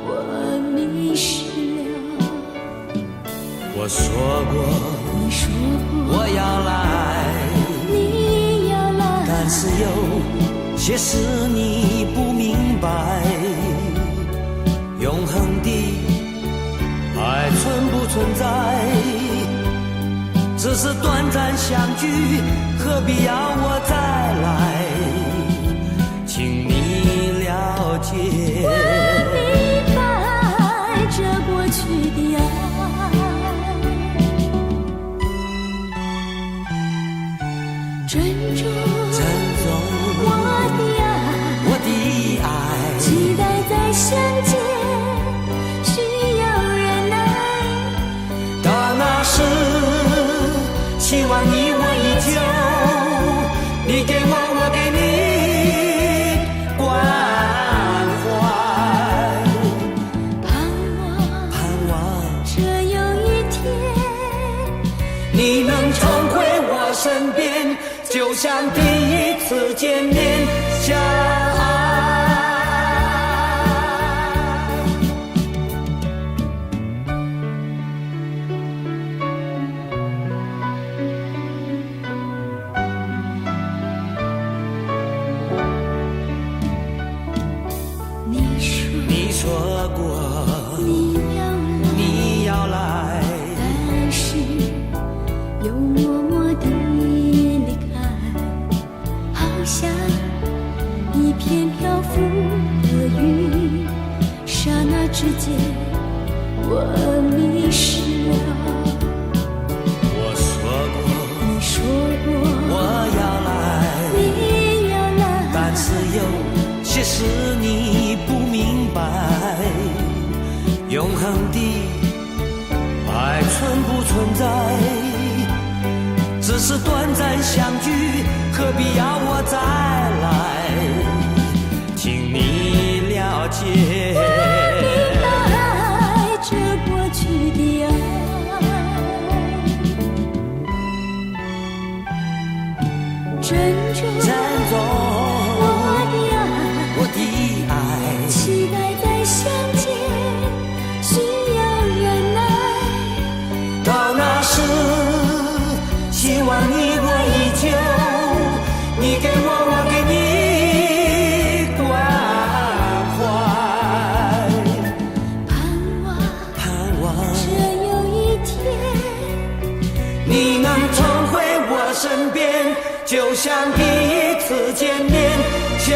我迷失了。我说过，你说过我要来，你要来，但是有些事你不明白。永恒的爱存不存在？只是短暂相聚，何必要我再来？请你了解。我明白这过去的爱，珍重我的爱，期待再相见，需要忍耐。到那时，希望你我依旧，你给我，我给你关怀。盼望这有一天，你能重回我身边，就像第一次见面相爱。你说过你要来，但是又默默地离开，好像一片漂浮的云，刹那之间我迷失了。我说过，你说过我要来，你要来，但是有些事你不明白。永恒的爱存不存在？只是短暂相聚，何必要我再来？请你了解。我明白这过去的爱，珍重我的爱，期待再相见，需要忍耐。到那时，希望你我依旧，你给我，我给你关怀。盼望这有一天，你能重回我身边，就像第一次见面相